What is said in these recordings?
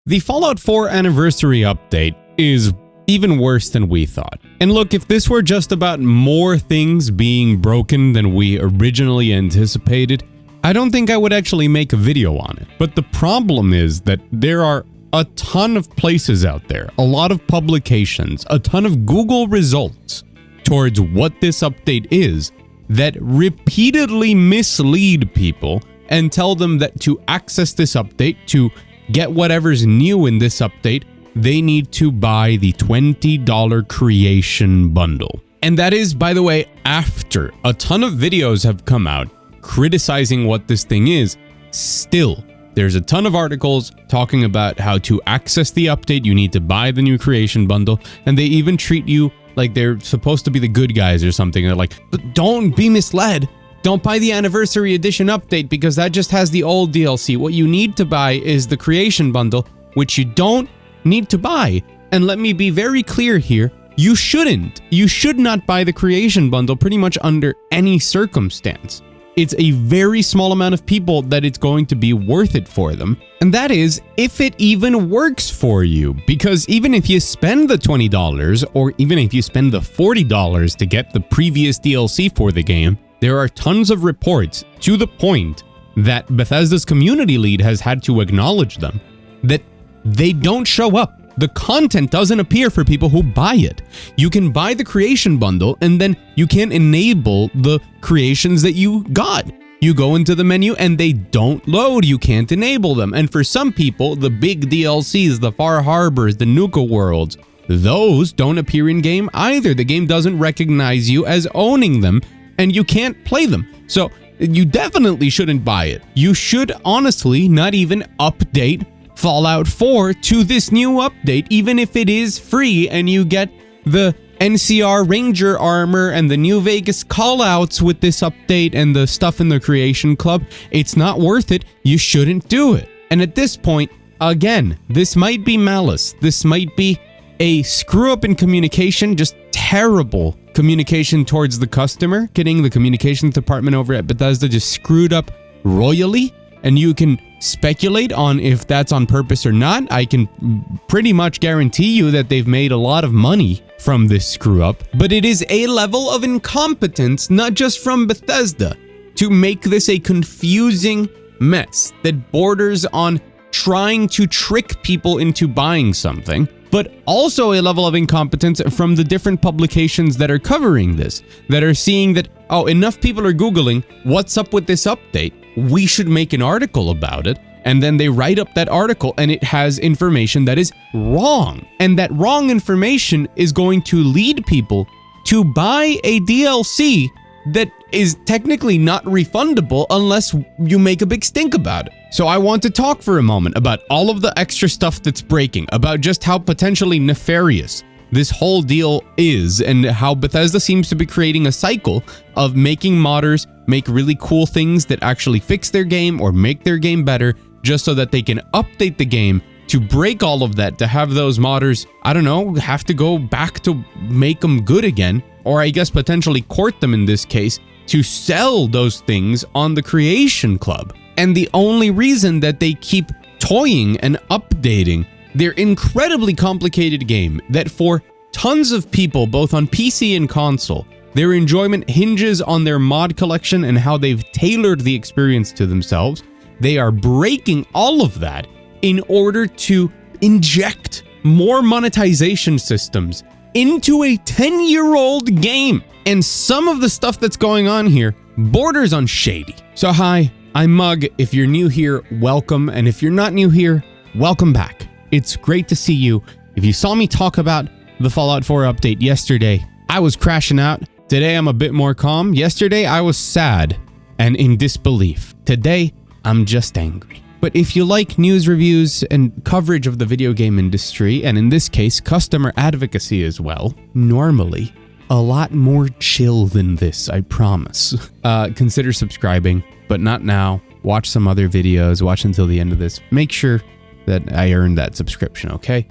The Fallout 4 anniversary update is even worse than we thought. And look, if this were just about more things being broken than we originally anticipated, I don't think I would actually make a video on it. But the problem is that there are a ton of places out there, a lot of publications, a ton of Google results towards what this update is that repeatedly mislead people and tell them that to access this update, to get whatever's new in this update, they need to buy the $20 creation bundle. And that is, by the way, after a ton of videos have come out criticizing what this thing is. Still, there's a ton of articles talking about how to access the update. You need to buy the new creation bundle, and they even treat you like they're supposed to be the good guys or something. They're like, but don't be misled. Don't buy the anniversary edition update because that just has the old DLC. What you need to buy is the creation bundle, which you don't need to buy. And let me be very clear here. You shouldn't. You should not buy the creation bundle pretty much under any circumstance. It's a very small amount of people that it's going to be worth it for them. And that is if it even works for you. Because even if you spend the $20 or even if you spend the $40 to get the previous DLC for the game, there are tons of reports to the point that Bethesda's community lead has had to acknowledge them, that they don't show up. The content doesn't appear for people who buy it. You can buy the creation bundle and then you can enable the creations that you got. You go into the menu and they don't load. You can't enable them. And for some people, the big DLCs, the Far Harbors, the Nuka Worlds, those don't appear in game either. The game doesn't recognize you as owning them, and you can't play them. So you definitely shouldn't buy it. You should honestly not even update Fallout 4 to this new update, even if it is free and you get the NCR Ranger armor and the New Vegas callouts with this update and the stuff in the Creation Club. It's not worth it. You shouldn't do it. And at this point, again, this might be malice. This might be a screw up in communication, just terrible communication towards the customer. Getting the communications department over at Bethesda just screwed up royally, and you can speculate on if that's on purpose or not. I can pretty much guarantee you that they've made a lot of money from this screw up, but it is a level of incompetence, not just from Bethesda, to make this a confusing mess that borders on trying to trick people into buying something, but also a level of incompetence from the different publications that are covering this, that are seeing that, oh, enough people are Googling, what's up with this update? We should make an article about it. And then they write up that article and it has information that is wrong. And that wrong information is going to lead people to buy a DLC that is technically not refundable unless you make a big stink about it. So I want to talk for a moment about all of the extra stuff that's breaking, about just how potentially nefarious this whole deal is, and how Bethesda seems to be creating a cycle of making modders make really cool things that actually fix their game or make their game better, just so that they can update the game to break all of that, to have those modders, I don't know, have to go back to make them good again, or I guess potentially court them in this case, to sell those things on the Creation Club. And the only reason that they keep toying and updating their incredibly complicated game, that for tons of people, both on PC and console, their enjoyment hinges on their mod collection and how they've tailored the experience to themselves, they are breaking all of that in order to inject more monetization systems into a 10-year-old game. And some of the stuff that's going on here borders on shady. So hi, I'm Mug. If you're new here, welcome. And if you're not new here, welcome back. It's great to see you. If you saw me talk about the Fallout 4 update yesterday, I was crashing out. Today, I'm a bit more calm. Yesterday, I was sad and in disbelief. Today, I'm just angry. But if you like news reviews and coverage of the video game industry, and in this case, customer advocacy as well, normally, a lot more chill than this, I promise. Consider subscribing, but not now. Watch some other videos, watch until the end of this. Make sure that I earned that subscription, okay?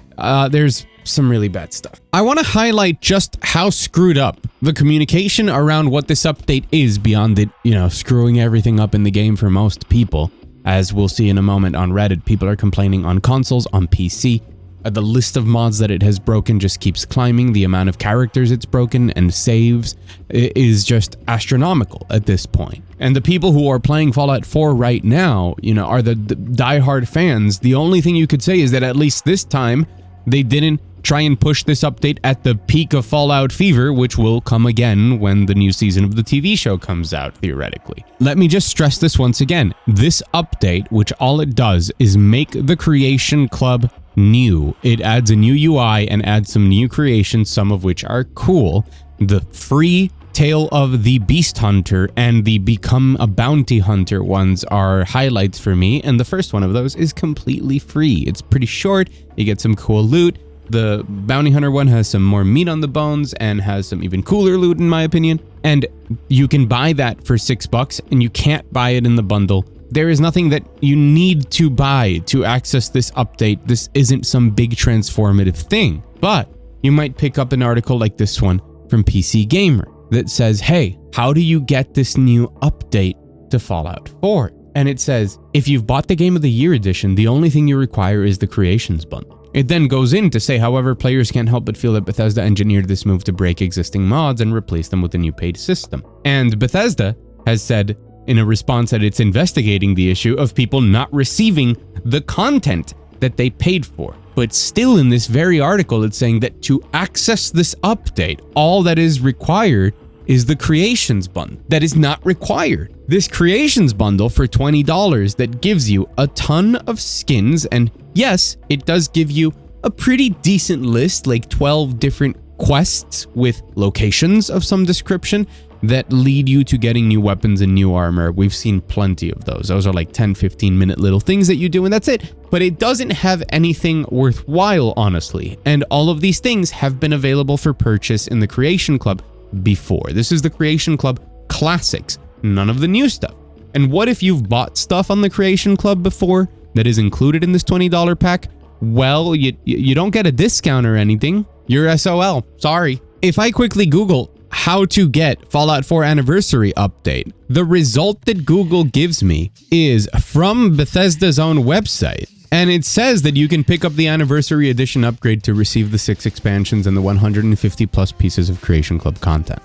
There's some really bad stuff. I want to highlight just how screwed up the communication around what this update is beyond it, screwing everything up in the game for most people. As we'll see in a moment on Reddit, people are complaining on consoles, on PC. The list of mods that it has broken just keeps climbing. The amount of characters it's broken and saves is just astronomical at this point. And the people who are playing Fallout 4 right now, are the diehard fans. The only thing you could say is that at least this time, they didn't try and push this update at the peak of Fallout fever, which will come again when the new season of the TV show comes out, theoretically. Let me just stress this once again. This update, which all it does is make the Creation Club new. It adds a new UI and adds some new creations, some of which are cool. The free Tale of the Beast Hunter and the Become a Bounty Hunter ones are highlights for me, and the first one of those is completely free. It's pretty short, you get some cool loot. The Bounty Hunter one has some more meat on the bones and has some even cooler loot in my opinion, and you can buy that for $6 and you can't buy it in the bundle. There is nothing that you need to buy to access this update. This isn't some big transformative thing, but you might pick up an article like this one from PC Gamer that says, hey, how do you get this new update to Fallout 4? And it says, if you've bought the Game of the Year edition, the only thing you require is the Creations bundle. It then goes in to say, however, players can't help but feel that Bethesda engineered this move to break existing mods and replace them with a new paid system. And Bethesda has said in a response that it's investigating the issue of people not receiving the content that they paid for. But still in this very article, it's saying that to access this update, all that is required is the Creations bundle. That is not required. This Creations bundle for $20 that gives you a ton of skins, and yes, it does give you a pretty decent list, like 12 different quests with locations of some description that lead you to getting new weapons and new armor. We've seen plenty of those. Those are like 10-15 minute little things that you do and that's it. But it doesn't have anything worthwhile, honestly. And all of these things have been available for purchase in the Creation Club before. This is the Creation Club Classics, none of the new stuff. And what if you've bought stuff on the Creation Club before that is included in this $20 pack? Well, you don't get a discount or anything. You're SOL. Sorry. If I quickly Google how to get Fallout 4 Anniversary Update, the result that Google gives me is from Bethesda's own website. And it says that you can pick up the Anniversary Edition upgrade to receive the 6 expansions and the 150 plus pieces of Creation Club content.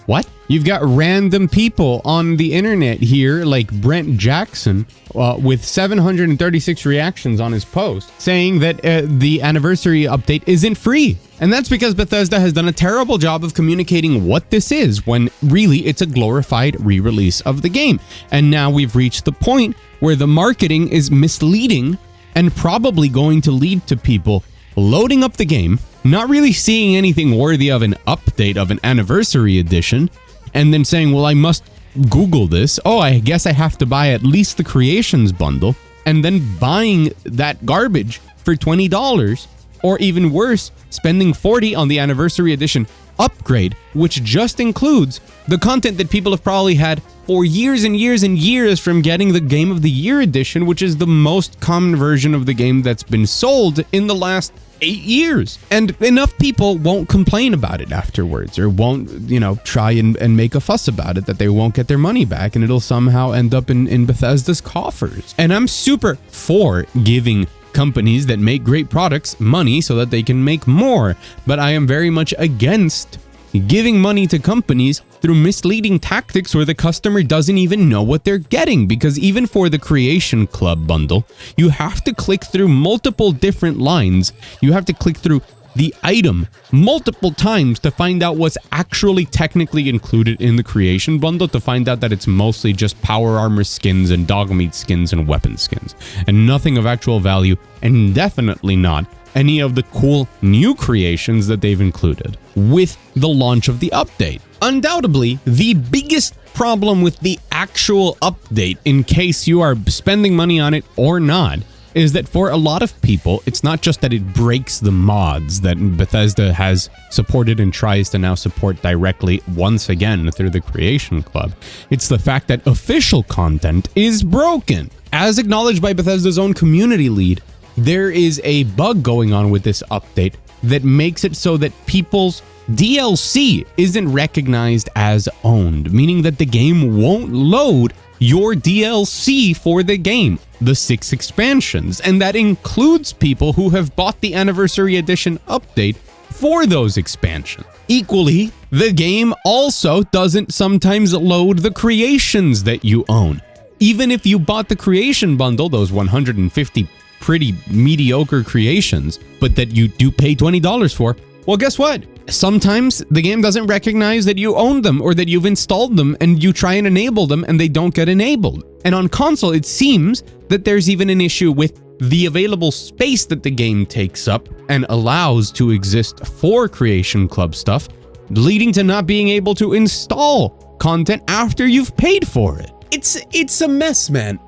What? You've got random people on the internet here, like Brent Jackson, with 736 reactions on his post, saying that the Anniversary Update isn't free. And that's because Bethesda has done a terrible job of communicating what this is, when really it's a glorified re-release of the game. And now we've reached the point where the marketing is misleading and probably going to lead to people loading up the game, not really seeing anything worthy of an update of an Anniversary Edition, and then saying, well, I must Google this. Oh, I guess I have to buy at least the Creations bundle, and then buying that garbage for $20, or even worse, spending $40 on the Anniversary Edition upgrade, which just includes the content that people have probably had for years and years and years from getting the Game of the Year edition, which is the most common version of the game that's been sold in the last 8 years. And enough people won't complain about it afterwards, or won't, try and make a fuss about it, that they won't get their money back and it'll somehow end up in Bethesda's coffers. And I'm super for giving companies that make great products money so that they can make more, but I am very much against giving money to companies through misleading tactics where the customer doesn't even know what they're getting. Because even for the Creation Club bundle, you have to click through multiple different lines. You have to click through the item multiple times to find out what's actually technically included in the Creation bundle, to find out that it's mostly just power armor skins and dog meat skins and weapon skins, and nothing of actual value, and definitely not any of the cool new creations that they've included with the launch of the update. Undoubtedly, the biggest problem with the actual update, in case you are spending money on it or not, is that for a lot of people, it's not just that it breaks the mods that Bethesda has supported and tries to now support directly once again through the Creation Club. It's the fact that official content is broken. As acknowledged by Bethesda's own community lead, there is a bug going on with this update that makes it so that people's DLC isn't recognized as owned, meaning that the game won't load your DLC for the game. the 6 expansions, and that includes people who have bought the Anniversary Edition update for those expansions. Equally, the game also doesn't sometimes load the creations that you own. Even if you bought the creation bundle, those 150 pretty mediocre creations, but that you do pay $20 for, well, guess what? Sometimes the game doesn't recognize that you own them or that you've installed them, and you try and enable them and they don't get enabled. And on console, it seems that there's even an issue with the available space that the game takes up and allows to exist for Creation Club stuff, leading to not being able to install content after you've paid for it. It's a mess, man.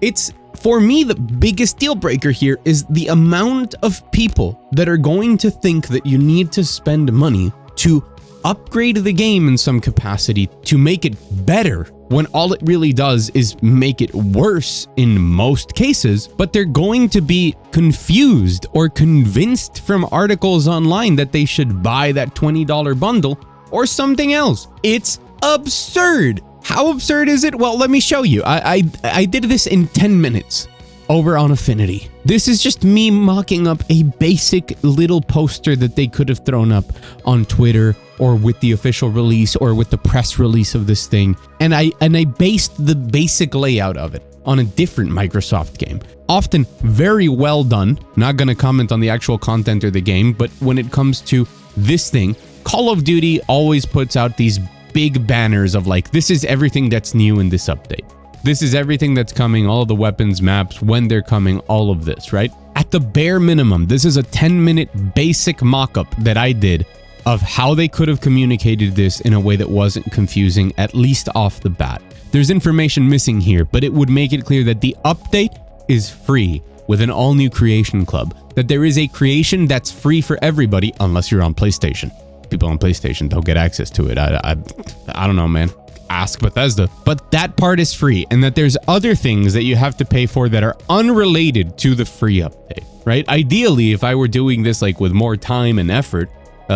For me, the biggest deal breaker here is the amount of people that are going to think that you need to spend money to upgrade the game in some capacity to make it better, when all it really does is make it worse in most cases. But they're going to be confused or convinced from articles online that they should buy that $20 bundle or something else. It's absurd. How absurd is it? Well, let me show you. I did this in 10 minutes over on Affinity. This is just me mocking up a basic little poster that they could have thrown up on Twitter or with the official release or with the press release of this thing. And I based the basic layout of it on a different Microsoft game. Often very well done. Not going to comment on the actual content or the game, but when it comes to this thing, Call of Duty always puts out these big banners of like, this is everything that's new in this update. This is everything that's coming, all the weapons maps, when they're coming, all of this, right? At the bare minimum, this is a 10-minute basic mock-up that I did of how they could have communicated this in a way that wasn't confusing, at least off the bat. There's information missing here, but it would make it clear that the update is free with an all-new Creation Club, that there is a creation that's free for everybody unless you're on PlayStation. People on PlayStation don't get access to it. I don't know, man. Ask Bethesda. But that part is free, and that there's other things that you have to pay for that are unrelated to the free update, right? Ideally, if I were doing this like with more time and effort,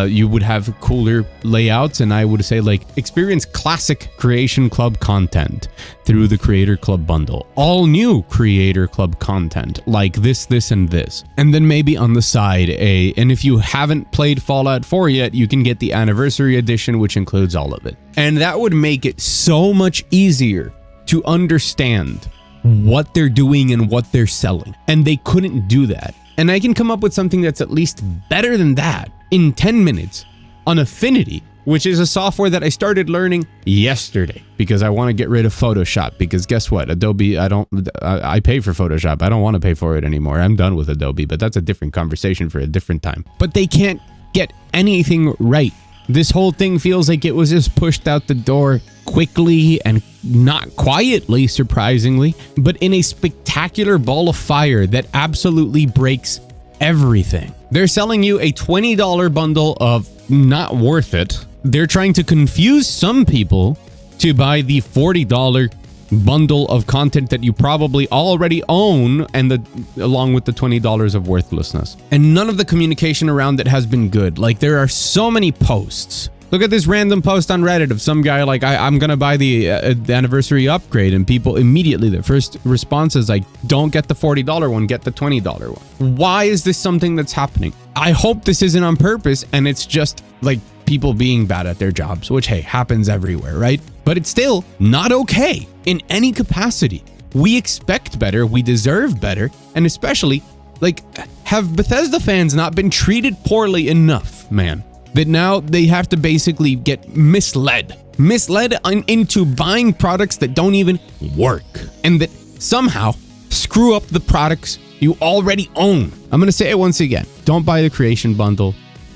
you would have cooler layouts, and I would say like experience classic Creation Club content through the Creator Club bundle. All new Creator Club content like this, and this. And then maybe on the side and if you haven't played Fallout 4 yet, you can get the Anniversary Edition, which includes all of it. And that would make it so much easier to understand what they're doing and what they're selling. And they couldn't do that. And I can come up with something that's at least better than that in 10 minutes on Affinity, which is a software that I started learning yesterday because I want to get rid of Photoshop. Because guess what? Adobe, I pay for Photoshop. I don't want to pay for it anymore. I'm done with Adobe, but that's a different conversation for a different time. But they can't get anything right. This whole thing feels like it was just pushed out the door quickly and not quietly, surprisingly, but in a spectacular ball of fire that absolutely breaks everything. They're selling you a $20 bundle of not worth it. They're trying to confuse some people to buy the $40 bundle of content that you probably already own, and along with the $20 of worthlessness. And none of the communication around it has been good. Like, there are so many posts. Look at this random post on Reddit of some guy like, I'm gonna buy the anniversary upgrade, and people immediately, the first response is like, don't get the $40 one, get the $20 one. Why is this something that's happening? I hope this isn't on purpose and it's just like people being bad at their jobs, which, hey, happens everywhere, right? But it's still not okay in any capacity. We expect better, we deserve better, and especially, like, have Bethesda fans not been treated poorly enough, man? That now they have to basically get misled into buying products that don't even work, and that somehow screw up the products you already own. I'm gonna say it once again. Don't buy the Creation Bundle.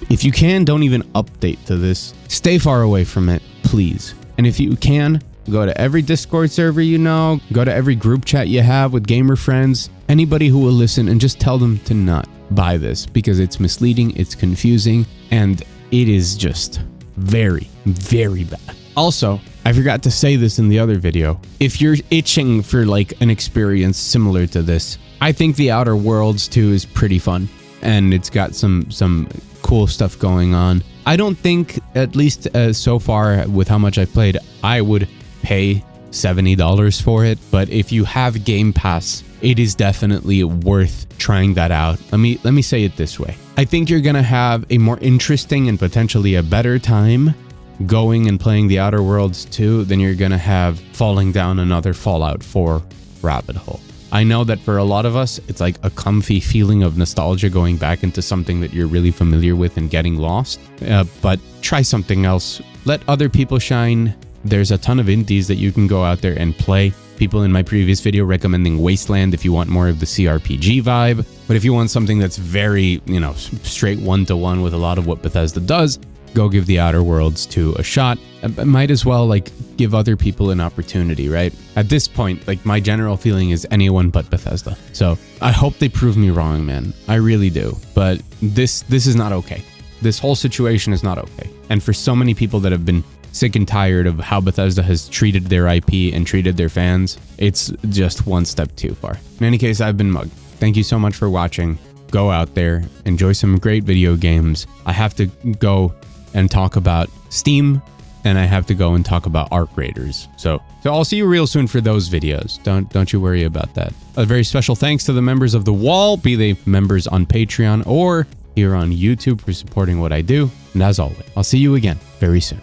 If you can, don't even update to this. Stay far away from it, please. And if you can, go to every Discord server you know, go to every group chat you have with gamer friends, anybody who will listen, and just tell them to not buy this because it's misleading, it's confusing, and it is just very, very bad. Also, I forgot to say this in the other video. If you're itching for like an experience similar to this, I think The Outer Worlds 2 is pretty fun, and it's got some cool stuff going on. I don't think, at least so far with how much I've played, I would pay $70 for it. But if you have Game Pass it is definitely worth trying that out. Let me say it this way. I think you're gonna have a more interesting and potentially a better time going and playing the Outer Worlds 2 than you're gonna have falling down another Fallout 4 rabbit hole. I know that for a lot of us, it's like a comfy feeling of nostalgia going back into something that you're really familiar with and getting lost. But try something else. Let other people shine. There's a ton of indies that you can go out there and play. People in my previous video recommending Wasteland if you want more of the CRPG vibe. But if you want something that's very, straight one-to-one with a lot of what Bethesda does, go give the Outer Worlds 2 a shot. Might as well give other people an opportunity, right? At this point, my general feeling is anyone but Bethesda. So I hope they prove me wrong, man. I really do. But this is not okay. This whole situation is not okay. And for so many people that have been sick and tired of how Bethesda has treated their IP and treated their fans, it's just one step too far. In any case, I've been Mug. Thank you so much for watching. Go out there, enjoy some great video games. I have to go and talk about Steam, and I have to go and talk about Arc Raiders. So I'll see you real soon for those videos. Don't you worry about that. A very special thanks to the members of The Wall, be they members on Patreon or here on YouTube for supporting what I do. And as always, I'll see you again very soon.